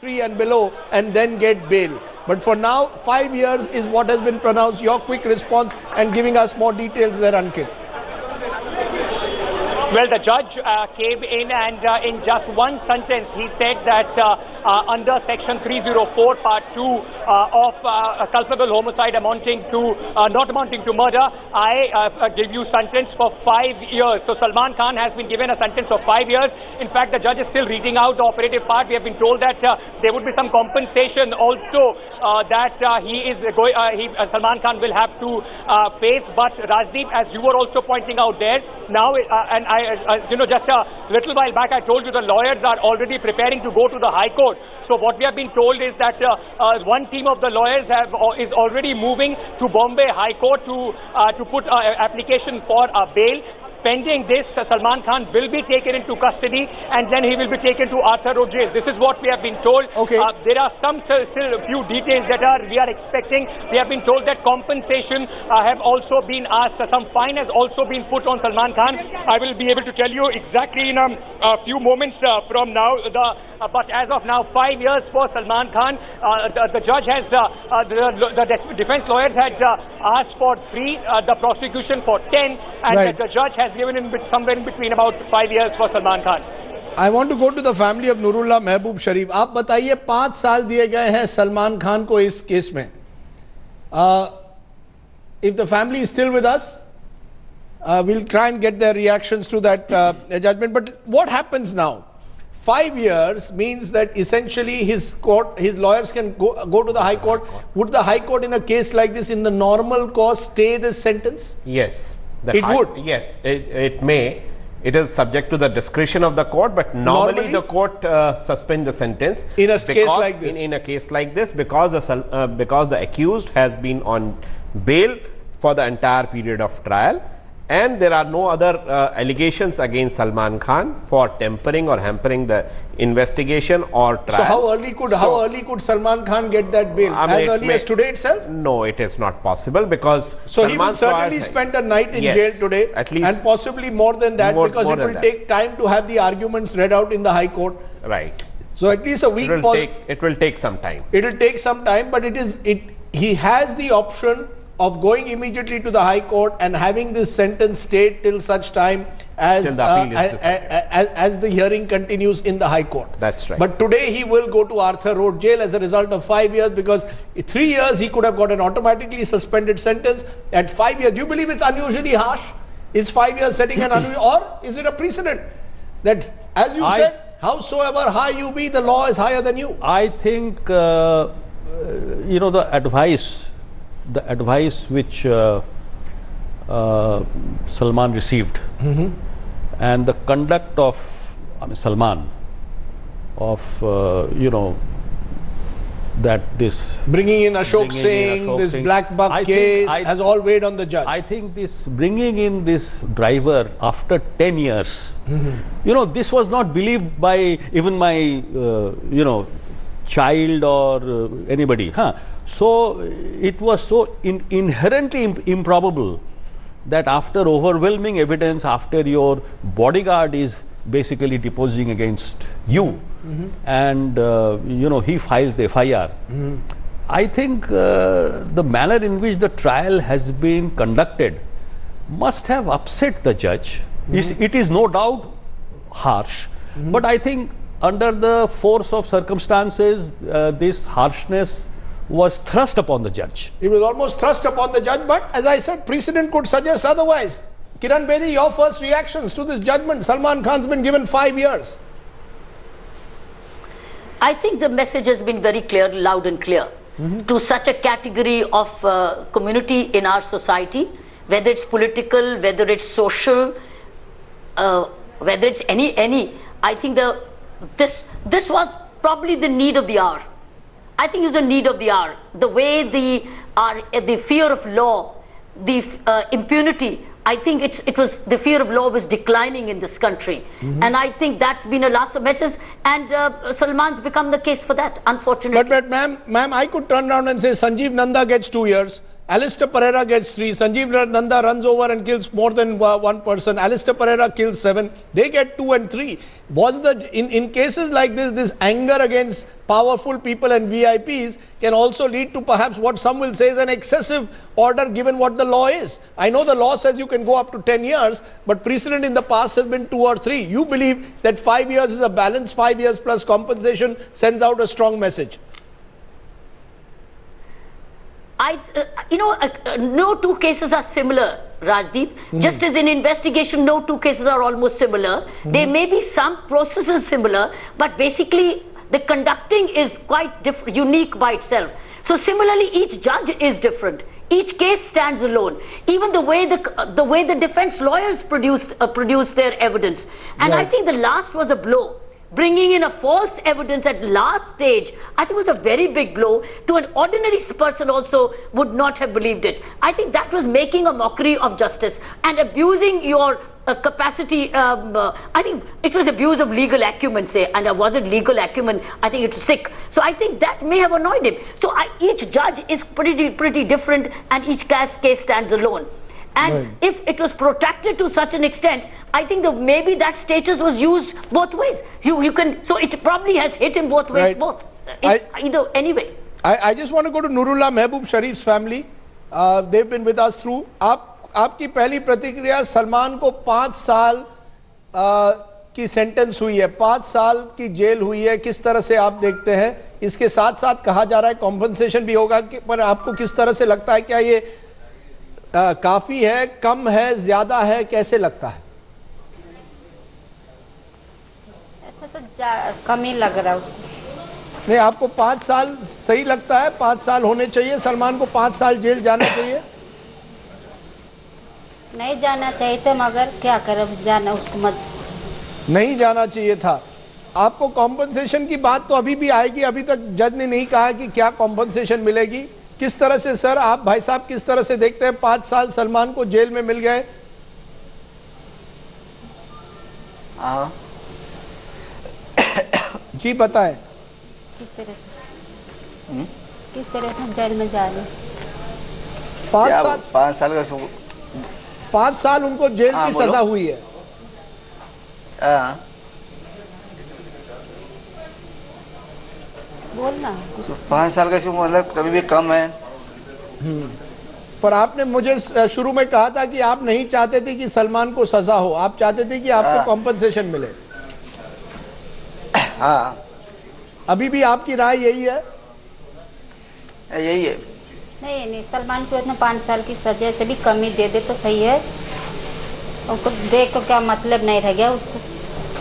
3 and below and then get bail. But for now, 5 years is what has been pronounced. Your quick response and giving us more details there, Ankit. Well, the judge came in and in just one sentence, he said that under Section 304, Part 2 of culpable homicide amounting to, not amounting to murder, I give you sentence for 5 years. So Salman Khan has been given a sentence of 5 years. In fact, the judge is still reading out the operative part. We have been told that there would be some compensation also that Salman Khan will have to face. But Rajdeep, as you were also pointing out there, now, and just a little while back, I told you the lawyers are already preparing to go to the High Court. So what we have been told is that one team of the lawyers is already moving to Bombay High Court to put application for bail. Pending this, Salman Khan will be taken into custody and then he will be taken to Arthur Road Jail. This is what we have been told. Okay. There are still a few details that we are expecting. We have been told that compensation have also been asked. Some fine has also been put on Salman Khan. I will be able to tell you exactly in a few moments from now. But as of now, 5 years for Salman Khan. The judge has, the defense lawyers had asked for 3, the prosecution for 10, and right. The judge has given in somewhere in between about 5 years for Salman Khan. I want to go to the family of Nurullah Mehboob Sharif. आप बताइए 5 साल दिए गए हैं सलमान खान को इस case में. If the family is still with us, we'll try and get their reactions to that judgment. But what happens now? 5 years means that essentially his lawyers can go to the High Court. Would the High Court in a case like this in the normal course stay this sentence? Yes. It would? Yes, it may. It is subject to the discretion of the court, but normally the court suspend the sentence. In a case like this? In a case like this, because the accused has been on bail for the entire period of trial, and there are no other allegations against Salman Khan for tempering or hampering the investigation or trial. So how early could Salman Khan get that bail? As early as today itself? No, it is not possible because so he will certainly spend a night in jail today, at least, and possibly more than that, because it will take time to have the arguments read out in the High Court. Right. So at least a week. It will take some time. It will take some time, but he has the option of going immediately to the High Court and having this sentence stayed till such time as the hearing continues in the High Court. That's right. But today he will go to Arthur Road Jail as a result of 5 years, because 3 years he could have got an automatically suspended sentence. At 5 years, do you believe it's unusually harsh? Is 5 years setting an unusual, or is it a precedent that, as you said, howsoever high you be, the law is higher than you? I think, the advice which Salman received, and the conduct of Salman, of that this bringing in Ashok Singh, this black buck case has all weighed on the judge. I think this bringing in this driver after 10 years, this was not believed by even my child or anybody. So it was so inherently improbable that after overwhelming evidence, after your bodyguard is basically deposing against you, and he files the FIR. I think the manner in which the trial has been conducted must have upset the judge. It is no doubt harsh, but I think under the force of circumstances, this harshness was thrust upon the judge. It was almost thrust upon the judge, but as I said, precedent could suggest otherwise. Kiran Bedi, your first reactions to this judgment? Salman Khan's been given 5 years. I think the message has been very clear, loud and clear, to such a category of community in our society, whether it's political, whether it's social, whether it's any. I think this was probably the need of the hour. I think it's the need of the hour. The way the fear of law, the impunity, I think it was the fear of law was declining in this country, and I think that's been a last message. And Salman's become the case for that, unfortunately. But ma'am, I could turn around and say Sanjeev Nanda gets 2 years, Alistair Pereira gets 3. Sanjeev Nanda runs over and kills more than one person. Alistair Pereira kills 7. They get 2 and 3. Was in cases like this anger against powerful people and VIPs can also lead to perhaps what some will say is an excessive order given what the law is. I know the law says you can go up to 10 years, but precedent in the past has been 2 or 3. You believe that 5 years is a balance, 5 years plus compensation sends out a strong message. No two cases are similar, Rajdeep. Just as in investigation, no two cases are almost similar. There may be some processes similar, but basically the conducting is quite unique by itself. So similarly, each judge is different. Each case stands alone. Even the way the defense lawyers produce their evidence. And I think the last was a blow. Bringing in a false evidence at last stage, I think was a very big blow. To an ordinary person also would not have believed it. I think that was making a mockery of justice and abusing your capacity. I think it was abuse of legal acumen, say, and it wasn't legal acumen. I think it's sick. So I think that may have annoyed him. So each judge is pretty different, and each case stands alone. And if it was protracted to such an extent, I think maybe that status was used both ways. So it probably has hit him both ways, anyway. I just want to go to Nurullah Mehboob Sharif's family. They've been with us through. आपकी पहली प्रतिक्रिया, सलमान को 5 साल की sentence हुई है, 5 साल की जेल हुई है, किस तरह से आप देखते हैं? इसके साथ साथ कहा जा रहा है कॉम्पनसेशन भी होगा, पर आपको किस तरह से लगता है? क्या ये काफी है, कम है, ज्यादा है, कैसे लगता है? ऐसा तो कम ही लग रहा है उसको। नहीं, आपको 5 साल सही लगता है? 5 साल होने चाहिए? सलमान को 5 साल जेल जाना चाहिए? नहीं जाना चाहिए था, मगर क्या करें, जाना उसको मत नहीं जाना चाहिए था। आपको कॉम्पनसेशन की बात तो अभी भी आएगी, अभी तक जज ने नहीं कहा कि क्या कॉम्पनसेशन मिलेगी। किस तरह से सर, आप भाई साहब किस तरह से देखते हैं 5 साल सलमान को जेल में मिल गए? जी बताएं। किस तरह से जेल में जा रहे? 5 साल का 5 साल उनको जेल की सजा हुई है। बोलना 5 साल का मतलब कभी भी कम है। पर आपने मुझे शुरू में कहा था कि आप नहीं चाहते थे कि सलमान को सजा हो, आप चाहते थे कि आपको कॉम्पनसेशन मिले। हाँ, अभी भी आपकी राय यही है? यही है। नहीं, सलमान को इतना 5 साल की सजा से भी कम ही दे दे तो सही है। उनको देख तो क्या मतलब नहीं रह गया उसको।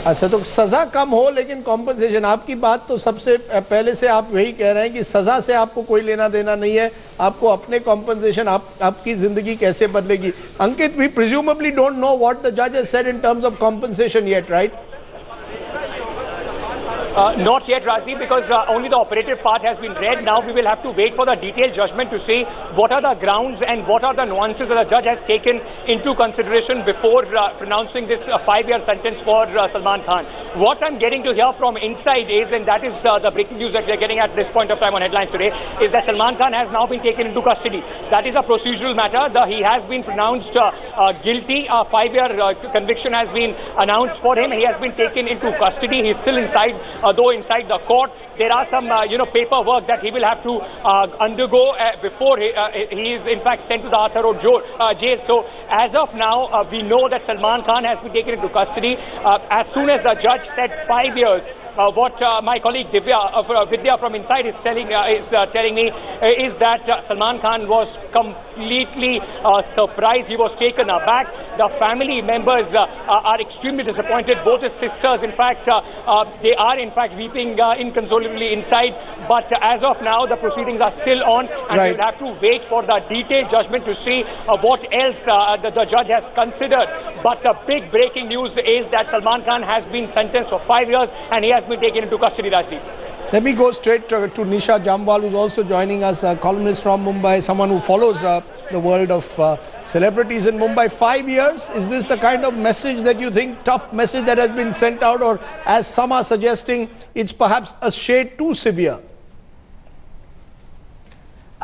अच्छा, तो सजा कम हो लेकिन कॉम्पनसेशन, आपकी बात तो सबसे पहले से आप वही कह रहे हैं कि सजा से आपको कोई लेना देना नहीं है, आपको अपने कॉम्पनसेशन, आपकी जिंदगी कैसे बदलेगी। Ankit, we presumably don't know what the जज has said in terms of compensation yet, right? Not yet, Rajiv, because only the operative part has been read. Now we will have to wait for the detailed judgment to see what are the grounds and what are the nuances that the judge has taken into consideration before pronouncing this 5-year sentence for Salman Khan. What I'm getting to hear from inside is, and that is the breaking news that we are getting at this point of time on headlines today, is that Salman Khan has now been taken into custody. That is a procedural matter. He has been pronounced guilty. A 5-year conviction has been announced for him. He has been taken into custody. He is still inside. Though inside the court, there are some paperwork that he will have to undergo before he is in fact sent to the Arthur Road jail. So as of now, we know that Salman Khan has been taken into custody. As soon as the judge said 5 years, what my colleague Vidya from inside is telling me is that Salman Khan was completely surprised. He was taken aback. The family members are extremely disappointed. Both his sisters, in fact, they are in fact weeping inconsolably inside. But as of now, the proceedings are still on, and we'll have to wait for the detailed judgment to see what else the judge has considered. But the big breaking news is that Salman Khan has been sentenced for 5 years, and he has been taken into custody, Rajdeep. Let me go straight to Nisha Jamwal, who's also joining us, a columnist from Mumbai, someone who follows the world of celebrities in Mumbai. 5 years, is this the kind of message that you think, tough message that has been sent out, or as some are suggesting, it's perhaps a shade too severe?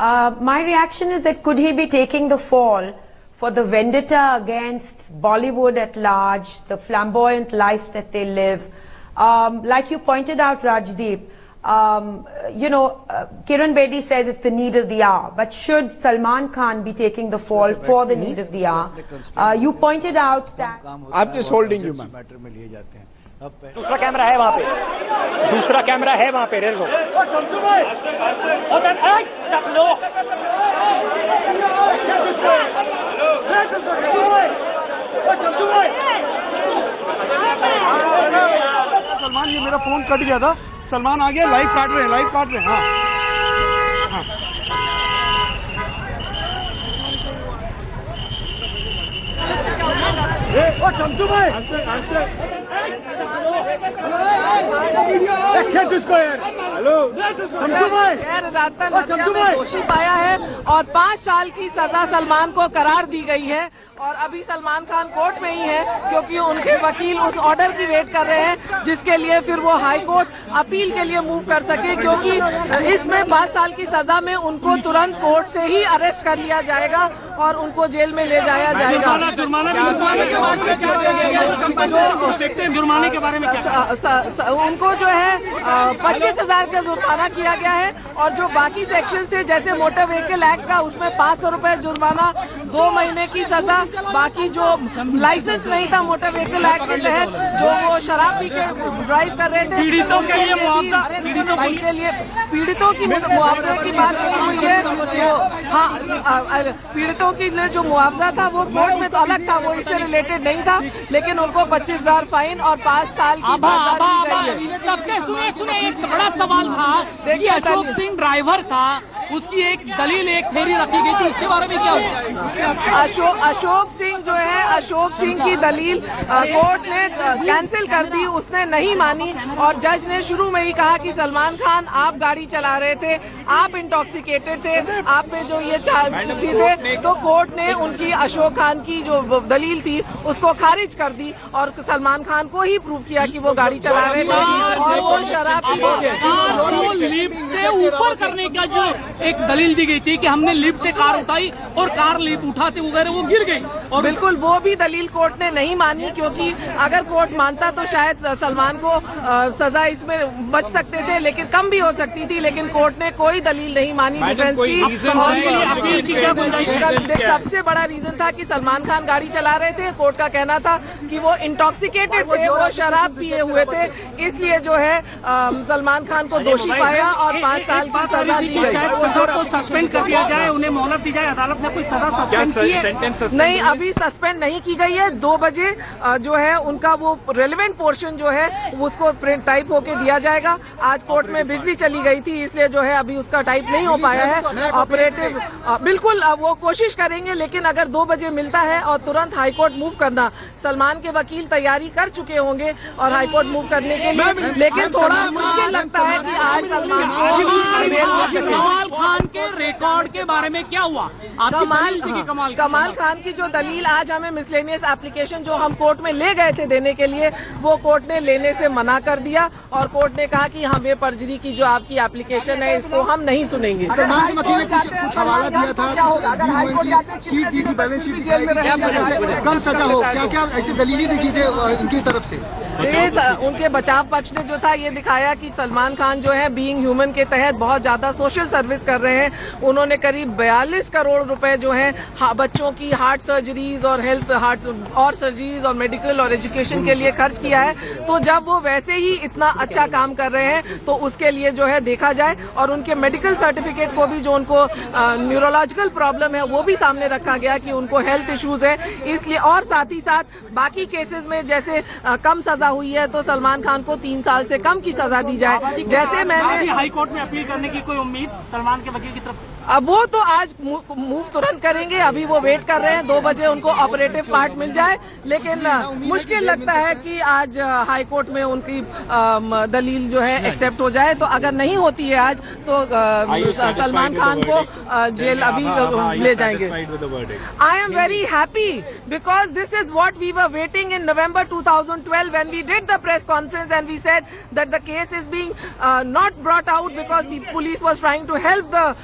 My reaction is that could he be taking the fall for the vendetta against Bollywood at large, the flamboyant life that they live? Like you pointed out, Rajdeep, Kiran Bedi says it's the need of the hour, but should Salman Khan be taking the fall for the need of the hour? You pointed out that... I'm just holding you, ma'am. दूसरा camera है वहाँ पे, दूसरा camera है वहाँ पे, rail लो। सलमान, ये मेरा फोन कट गया था, सलमान आ गया, लाइव काट रहे हैं, हाँ हाँ। चमचू भाई, इसको यार, हेलो चमचू भाई, दोषी पाया है और 5 साल की सजा सलमान को करार दी गई है। और अभी सलमान खान कोर्ट में ही है क्योंकि उनके वकील उस ऑर्डर की वेट कर रहे हैं जिसके लिए फिर वो हाई कोर्ट अपील के लिए मूव कर सके, क्योंकि इसमें 5 साल की सजा में उनको तुरंत कोर्ट से ही अरेस्ट कर लिया जाएगा और उनको जेल में ले जाया जाएगा। जुर्माने के बारे में उनको जो है 25,000 का जुर्माना किया गया है और जो बाकी सेक्शन थे जैसे मोटर व्हीकल एक्ट का उसमें 500 रुपए जुर्माना, 2 महीने की सजा, बाकी जो लाइसेंस नहीं था मोटर व्हीकल एक्ट के तहत जो वो शराब पी के ड्राइव कर रहे थे, पीड़ितों के लिए मुआवजा, पीड़ितों की मुआवजे की बात नहीं हुई है। तो हाँ, पीड़ितों के लिए जो मुआवजा था वो कोर्ट में तो अलग था, वो इससे रिलेटेड नहीं था, लेकिन उनको 25,000 फाइन और 5 साल की सजा दी गई है। सबसे सुनिए एक बड़ा सवाल था, देखिए अशोक सिंह ड्राइवर था, उसकी एक दलील, एक थ्योरी रखी गई थी, इसके बारे में क्या हुआ? अशोक सिंह जो है, अशोक सिंह की दलील कोर्ट ने कैंसिल कर दी, उसने नहीं मानी और जज ने शुरू में ही कहा कि सलमान खान आप गाड़ी चला रहे थे, आप इंटॉक्सिकेटेड थे, आप में जो ये चीजें, तो कोर्ट ने उनकी अशोक खान की जो दलील थी उसको खारिज कर दी और सलमान खान को ही प्रूव किया कि वो गाड़ी चला रहे थे और वो शराब पी थे। लिफ्ट से ऊपर करने का जो एक दलील दी गई थी कि हमने लिफ्ट से कार उठाई और कार लिफ्ट उठाते वगैरह वो गिर गई, और बिल्कुल वो भी दलील कोर्ट ने नहीं मानी, क्योंकि अगर कोर्ट मानता तो शायद सलमान को सजा इसमें बच सकते थे, लेकिन कम भी हो सकती थी, लेकिन कोर्ट ने कोई दलील नहीं मानी डिफेंस की। सबसे बड़ा रीजन था कि सलमान खान गाड़ी चला रहे थे, कोर्ट का कहना था कि वो इंटॉक्सिकेटेड थे, वो शराब पिए हुए थे, इसलिए जो है सलमान खान को दोषी पाया और 5 साल की सजा दी गई। सस्पेंड कर दिया जाए, उन्हें मोहलत दी जाए, अदालत ने कोई सजा सस्पेंड की है? नहीं, अभी सस्पेंड नहीं की गई है। 2 बजे जो है उनका वो रेलेवेंट पोर्शन जो है उसको प्रिंट टाइप होके दिया जाएगा। आज कोर्ट में बिजली चली गई थी, इसलिए जो है अभी उसका टाइप नहीं हो पाया है ऑपरेटिव। बिल्कुल वो कोशिश करेंगे, लेकिन अगर 2 बजे मिलता है और तुरंत हाईकोर्ट मूव करना, सलमान के वकील तैयारी कर चुके होंगे और हाईकोर्ट मूव करने के लिए, लेकिन थोड़ा मुश्किल लगता है कि आज सलमान खान के रिकॉर्ड के बारे में क्या हुआ? कमाल खान की जो दलील आज हमें मिसलेनियस एप्लीकेशन जो हम कोर्ट में ले गए थे देने के लिए, वो कोर्ट ने लेने से मना कर दिया और कोर्ट ने कहा कि हमें परजरी की जो आपकी एप्लीकेशन है इसको हम नहीं सुनेंगे। सलमान के वकील ने कुछ हवाला दिया था, शीट दी थी, बैलेंस शीट दिखाई थी, कम सजा हो, क्या ऐसी दलीलें दिखी थी इनकी तरफ से? उनके बचाव पक्ष ने जो था ये दिखाया कि सलमान खान जो है बीइंग ह्यूमन के तहत बहुत ज्यादा सोशल सर्विस कर रहे हैं। उन्होंने करीब 42 करोड़ रुपए जो है बच्चों की हार्ट सर्जरीज और हेल्थ हार्ट और सर्जरीज और मेडिकल और एजुकेशन के लिए खर्च किया है। तो जब वो वैसे ही इतना अच्छा काम कर रहे हैं तो उसके लिए जो है देखा जाए, और उनके मेडिकल सर्टिफिकेट को भी जो उनको न्यूरोलॉजिकल प्रॉब्लम है वो भी सामने रखा गया कि उनको हेल्थ इश्यूज है, इसलिए। और साथ ही साथ बाकी केसेस में जैसे कम सजा हुई है तो सलमान खान को 3 साल से कम की सजा दी जाए। जैसे मैंने हाई कोर्ट में अपील करने की कोई उम्मीद सलमान के वकील की तरफ? अब वो तो आज मूव तुरंत करेंगे, अभी वो वेट कर रहे हैं 2 बजे उनको ऑपरेटिव पार्ट मिल जाए, लेकिन मुश्किल लगता है कि आज हाई कोर्ट में उनकी दलील जो है एक्सेप्ट हो जाए। तो अगर नहीं होती है आज तो सलमान खान को जेल अभी ले जाएंगे। I am very happy because this is what we were waiting in November 2012 when when we did the press conference and we said that the case is being not brought out because the police was trying to help the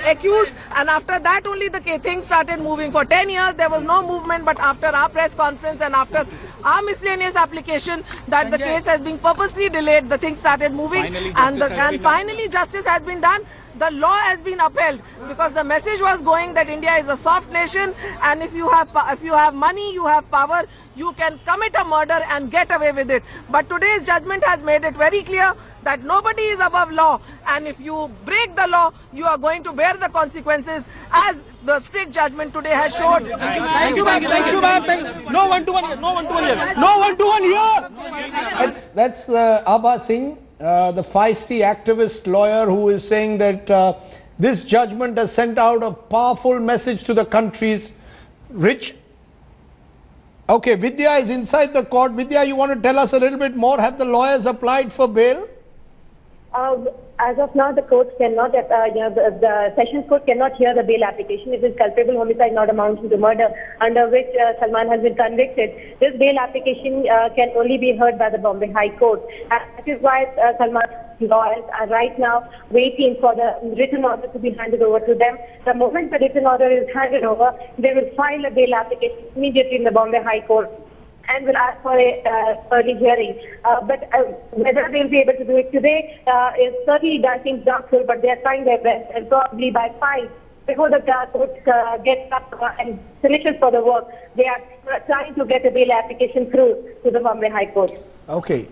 accused, and after that only the things started moving. For 10 years there was no movement, but after our press conference and after our miscellaneous application that the case has been purposely delayed, the things started moving, and finally justice has been done. The law has been upheld because the message was going that India is a soft nation, and if you have money, you have power, you can commit a murder and get away with it. But today's judgment has made it very clear that nobody is above law, and if you break the law, you are going to bear the consequences, as the strict judgment today has showed. Thank you, ma'am. No one-to-one here. No one-to-one here. No one-to-one here. That's the Abha Singh, the feisty activist lawyer, who is saying that this judgment has sent out a powerful message to the country's rich. Okay, Vidya is inside the court. Vidya, you want to tell us a little bit more? Have the lawyers applied for bail? As of now, the court cannot, the Sessions Court cannot hear the bail application. It is culpable homicide not amounting to murder, under which Salman has been convicted. This bail application can only be heard by the Bombay High Court. And that is why Salman's lawyers are right now waiting for the written order to be handed over to them. The moment the written order is handed over, they will file a bail application immediately in the Bombay High Court and will ask for a early hearing. But whether they'll be able to do it today is certainly seems doubtful, but they are trying their best, and probably by 5, before the court gets up and finishes for the work, they are trying to get a bail application through to the Bombay High Court. Okay.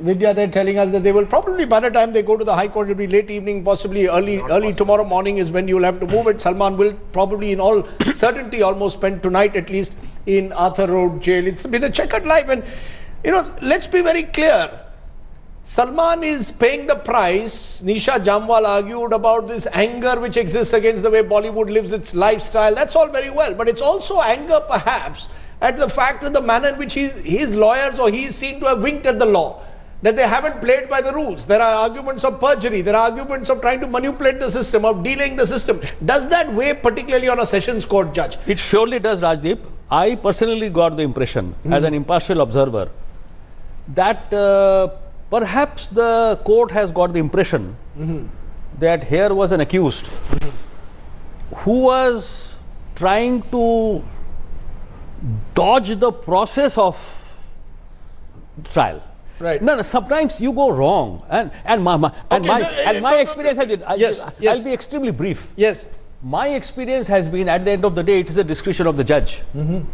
Vidya, they're telling us that they will probably, by the time they go to the High Court, it will be late evening, possibly early tomorrow morning is when you'll have to move it. Salman will probably, in all certainty, almost spend tonight at least in Arthur Road jail. It's been a checkered life, and let's be very clear. Salman is paying the price. Nisha Jamwal argued about this anger which exists against the way Bollywood lives its lifestyle. That's all very well, but it's also anger perhaps at the fact of the manner in which his lawyers or he is seen to have winked at the law, that they haven't played by the rules. There are arguments of perjury, there are arguments of trying to manipulate the system, of delaying the system. Does that weigh particularly on a Sessions Court judge? It surely does, Rajdeep. I personally got the impression, as an impartial observer, that perhaps the court has got the impression that here was an accused who was trying to dodge the process of trial. Right. No, sometimes you go wrong, and my experience has been, I'll be extremely brief. Yes. My experience has been, at the end of the day, it is a discretion of the judge.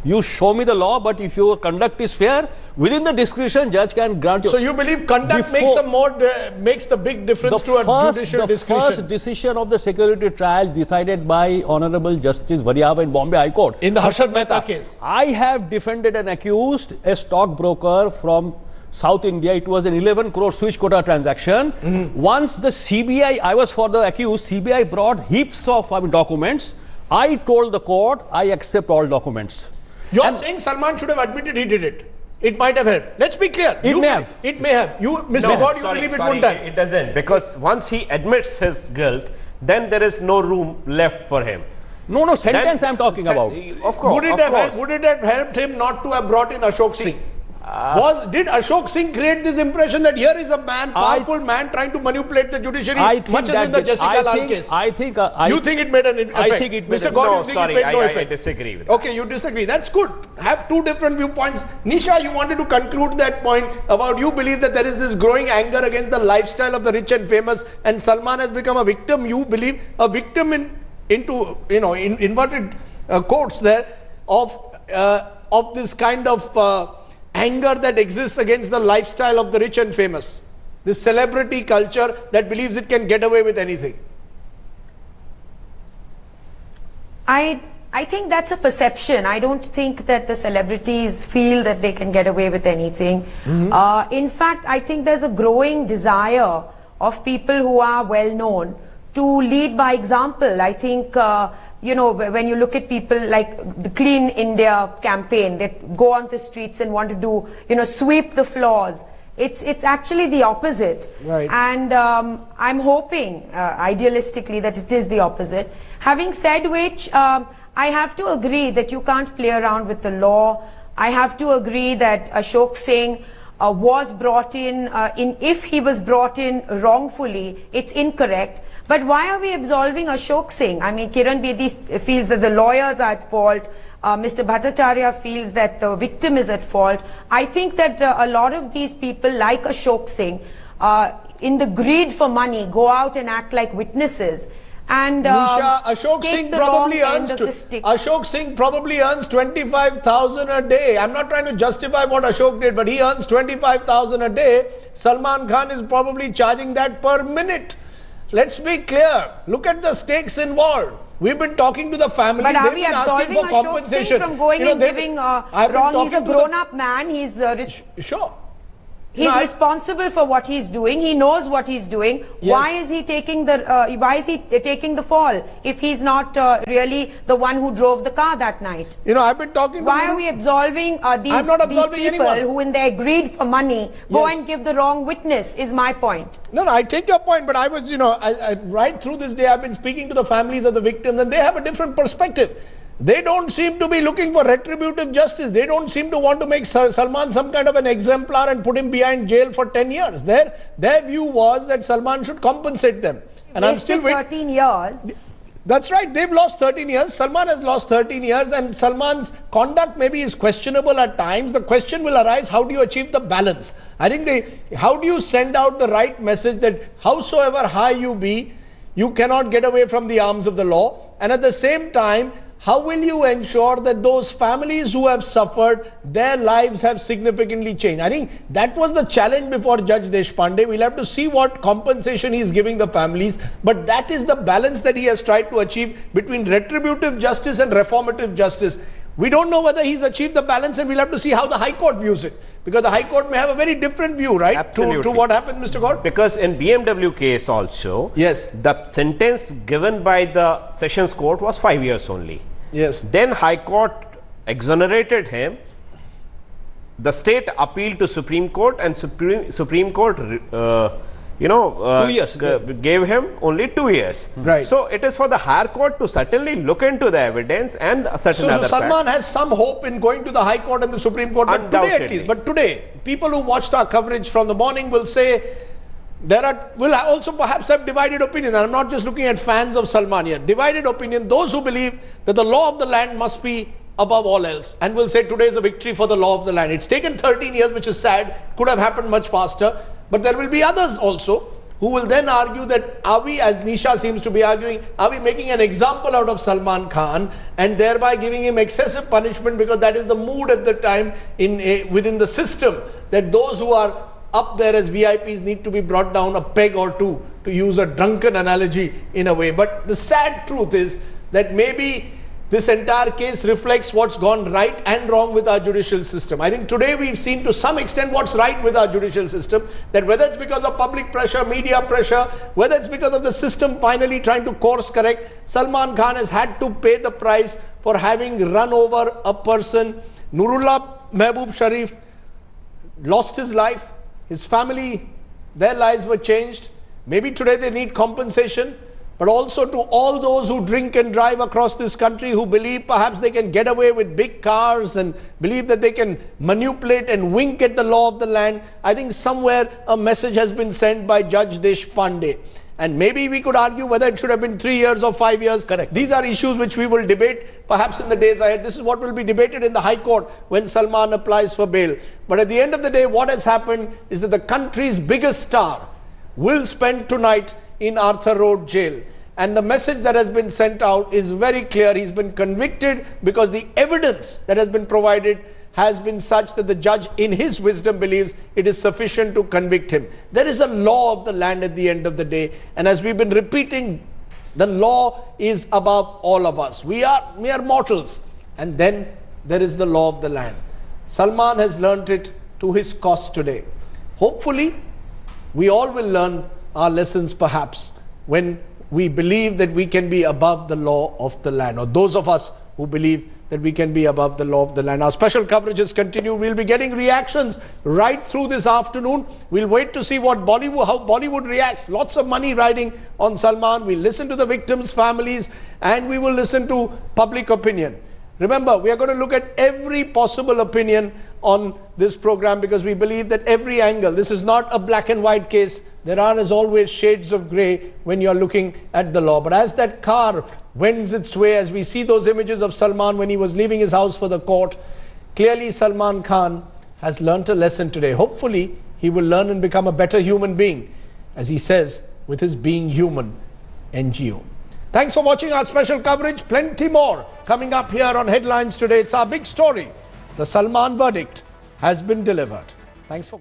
You show me the law, but if your conduct is fair, within the discretion, judge can grant you. So you believe conduct makes the big difference to a judicial discretion? The first decision of the security trial decided by Honorable Justice Variava in Bombay High Court. In the Harshad Mehta case. I have defended an accused, a stockbroker from South India. It was an 11 crore switch quota transaction. Once the CBI, I was for the accused, CBI brought heaps of documents. I told the court, I accept all documents. You're saying Salman should have admitted he did it. It might have helped. Let's be clear. It may have. It may have. You, Mr. God, you believe it won't have. It doesn't, because once he admits his guilt, then there is no room left for him. No, sentence I'm talking about. Of course. Would it have helped him not to have brought in Ashok Singh? Did Ashok Singh create this impression that here is a man, powerful man, trying to manipulate the judiciary, much as in the Jessica Lal case? You think it made an effect? I think it made Mr. God, you think it made no effect? I disagree with that. Okay, you disagree. That's good. Have two different viewpoints. Nisha, you wanted to conclude that point about you believe that there is this growing anger against the lifestyle of the rich and famous, and Salman has become a victim. You believe a victim in inverted quotes there of this kind of anger that exists against the lifestyle of the rich and famous, this celebrity culture that believes it can get away with anything. I think that's a perception. I don't think that the celebrities feel that they can get away with anything. In fact, I think there's a growing desire of people who are well known to lead by example. I think when you look at people like the Clean India campaign, that go on the streets and want to do, sweep the floors. It's actually the opposite. Right. And I'm hoping, idealistically, that it is the opposite. Having said which, I have to agree that you can't play around with the law. I have to agree that Ashok Singh was brought in, if he was brought in wrongfully, it's incorrect. But why are we absolving Ashok Singh? I mean, Kiran Bedi feels that the lawyers are at fault. Mr. Bhattacharya feels that the victim is at fault. I think that a lot of these people, like Ashok Singh, in the greed for money, go out and act like witnesses. And Nisha, Ashok Singh probably earns 25,000 a day. I'm not trying to justify what Ashok did, but he earns 25,000 a day. Salman Khan is probably charging that per minute. Let's be clear. Look at the stakes involved. We've been talking to the family. But are we absolving Ashok Singh from going and giving wrong? He's a grown-up man. He's sure. He's responsible for what he's doing. He knows what he's doing. Yes. Why is he taking the fall if he's not really the one who drove the car that night? You know, I've been talking. Why are we absolving these people who, in their greed for money, go and give the wrong witness? Is my point. No, I take your point, but I was, right through this day, I've been speaking to the families of the victims, and they have a different perspective. They don't seem to be looking for retributive justice. They don't seem to want to make Salman some kind of an exemplar and put him behind jail for 10 years. Their view was that Salman should compensate them. And I'm still waiting. 13 years. That's right. They've lost 13 years. Salman has lost 13 years, and Salman's conduct maybe is questionable at times. The question will arise, how do you achieve the balance? I think how do you send out the right message that howsoever high you be, you cannot get away from the arms of the law. And at the same time, how will you ensure that those families who have suffered, their lives have significantly changed? I think that was the challenge before Judge Deshpande. We'll have to see what compensation he is giving the families. But that is the balance that he has tried to achieve between retributive justice and reformative justice. We don't know whether he's achieved the balance, and we'll have to see how the High Court views it. Because the High Court may have a very different view, right? To what happened, Mr. Gaur? Because in BMW case also, yes, the sentence given by the Sessions Court was 5 years only. Yes. Then High Court exonerated him. The state appealed to Supreme Court, and Supreme Court, 2 years gave him only 2 years. Right. So it is for the higher court to certainly look into the evidence and certain other facts. So Salman has some hope in going to the High Court and the Supreme Court. But today, people who watched our coverage from the morning will say, will also perhaps have divided opinion. And I'm not just looking at fans of Salman here. Divided opinion. Those who believe that the law of the land must be above all else, and will say today is a victory for the law of the land. It's taken 13 years, which is sad. Could have happened much faster. But there will be others also who will then argue that, are we, as Nisha seems to be arguing, are we making an example out of Salman Khan and thereby giving him excessive punishment, because that is the mood at the time within the system, that those who are up there as VIPs need to be brought down a peg or two, to use a drunken analogy in a way. But the sad truth is that maybe this entire case reflects what's gone right and wrong with our judicial system. I think today we've seen to some extent what's right with our judicial system, that whether it's because of public pressure, media pressure, whether it's because of the system finally trying to course correct, Salman Khan has had to pay the price for having run over a person. Nurullah Mehboob Sharif lost his life. His family, their lives were changed. Maybe today they need compensation, but also to all those who drink and drive across this country, who believe perhaps they can get away with big cars and believe that they can manipulate and wink at the law of the land. I think somewhere a message has been sent by Judge Deshpande. And maybe we could argue whether it should have been 3 years or 5 years. Correct. These are issues which we will debate perhaps in the days ahead. This is what will be debated in the High Court when Salman applies for bail. But at the end of the day, what has happened is that the country's biggest star will spend tonight in Arthur Road jail. And the message that has been sent out is very clear. He's been convicted because the evidence that has been provided has been such that the judge in his wisdom believes it is sufficient to convict him. There is a law of the land at the end of the day, and as we've been repeating, the law is above all of us. We are mere mortals, and then there is the law of the land. Salman has learnt it to his cost today. Hopefully we all will learn our lessons perhaps when we believe that we can be above the law of the land, or those of us who believe that we can be above the law of the land. Our special coverages continue. We'll be getting reactions right through this afternoon. We'll wait to see how Bollywood reacts. Lots of money riding on Salman. We'll listen to the victims' families, and we will listen to public opinion. Remember, we are going to look at every possible opinion on this program because we believe that every angle, this is not a black and white case. There are, as always, shades of grey when you're looking at the law. But as that car wends its way, as we see those images of Salman when he was leaving his house for the court, clearly Salman Khan has learnt a lesson today. Hopefully, he will learn and become a better human being, as he says, with his Being Human NGO. Thanks for watching our special coverage. Plenty more coming up here on Headlines today. It's our big story. The Salman verdict has been delivered. Thanks for watching.